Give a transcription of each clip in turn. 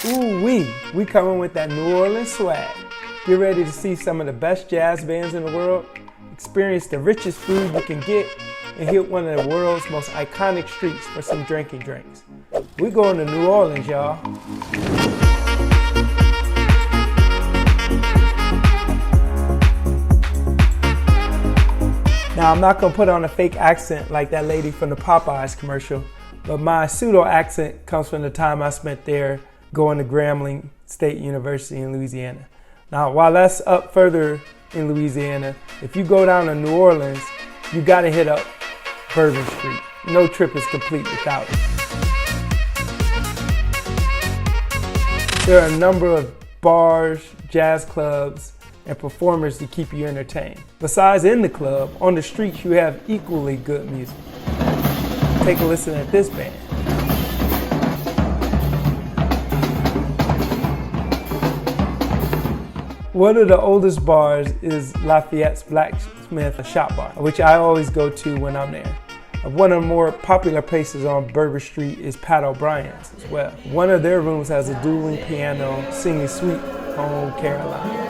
Ooh-wee, we coming with that New Orleans swag. Get ready to see some of the best jazz bands in the world, experience the richest food you can get, and hit one of the world's most iconic streets for some drinking drinks. We going to New Orleans, y'all. Now, I'm not gonna put on a fake accent like that lady from the Popeyes commercial, but my pseudo accent comes from the time I spent there going to Grambling State University in Louisiana. Now, while that's up further in Louisiana, if you go down to New Orleans, you gotta hit up Bourbon Street. No trip is complete without it. There are a number of bars, jazz clubs, and performers to keep you entertained. Besides in the club, on the streets you have equally good music. Take a listen at this band. One of the oldest bars is Lafayette's Blacksmith Shop Bar, which I always go to when I'm there. One of the more popular places on Bourbon Street is Pat O'Brien's as well. One of their rooms has a dueling piano singing Sweet Home Caroline.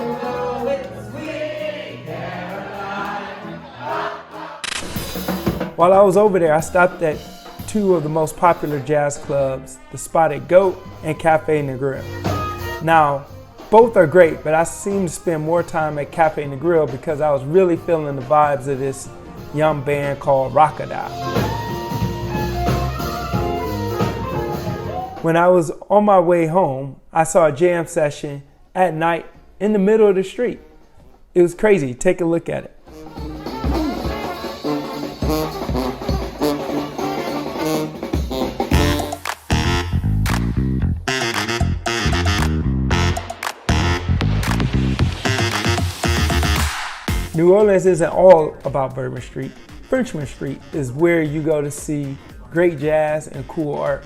While I was over there, I stopped at two of the most popular jazz clubs, the Spotted Goat and Cafe Negril. Now, both are great, but I seem to spend more time at Cafe Negril because I was really feeling the vibes of this young band called Rashaady. When I was on my way home, I saw a jam session at night in the middle of the street. It was crazy. Take a look at it. New Orleans isn't all about Bourbon Street. Frenchman Street is where you go to see great jazz and cool art.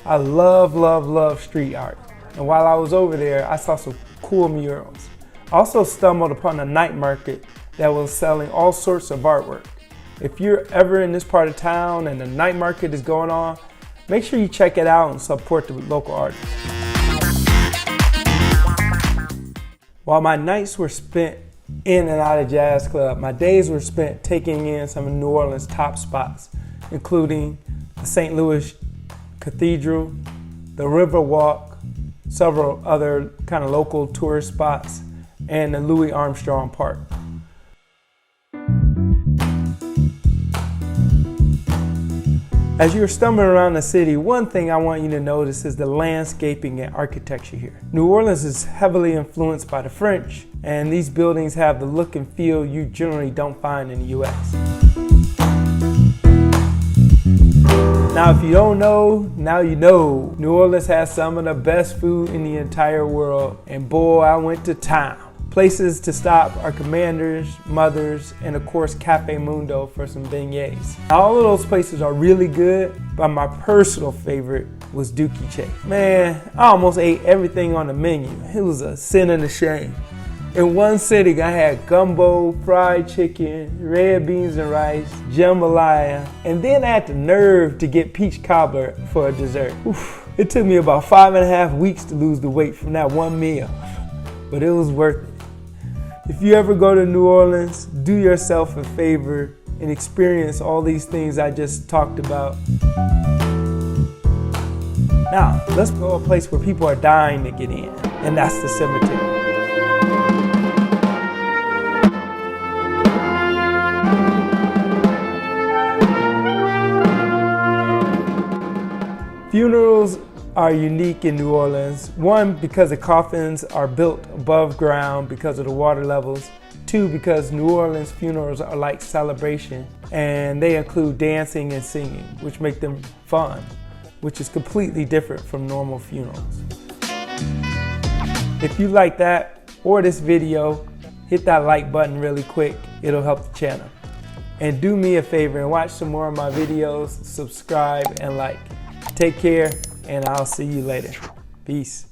I love street art. And while I was over there, I saw some cool murals. I also stumbled upon a night market that was selling all sorts of artwork. If you're ever in this part of town and the night market is going on, make sure you check it out and support the local artists. While my nights were spent in and out of jazz club, my days were spent taking in some of New Orleans' top spots, including the St. Louis Cathedral, the River Walk, several other kind of local tourist spots, and the Louis Armstrong Park. As you're stumbling around the city, one thing I want you to notice is the landscaping and architecture here. New Orleans is heavily influenced by the French, and these buildings have the look and feel you generally don't find in the US. Now, if you don't know, now you know. New Orleans has some of the best food in the entire world, and boy, I went to town. Places to stop are Commander's, Mother's, and of course Cafe Mundo for some beignets. All of those places are really good, but my personal favorite was Dookie Che. Man, I almost ate everything on the menu. It was a sin and a shame. In one sitting, I had gumbo, fried chicken, red beans and rice, jambalaya, and then I had the nerve to get peach cobbler for a dessert. Oof. It took me about 5.5 weeks to lose the weight from that one meal, but it was worth it. If you ever go to New Orleans, do yourself a favor and experience all these things I just talked about. Now, let's go to a place where people are dying to get in, and that's the cemetery. Funerals are unique in New Orleans. One, because the coffins are built above ground because of the water levels. Two, because New Orleans funerals are like celebration and they include dancing and singing, which make them fun, which is completely different from normal funerals. If you like that or this video, hit that like button really quick. It'll help the channel. And do me a favor and watch some more of my videos, subscribe and like. Take care, and I'll see you later. Peace.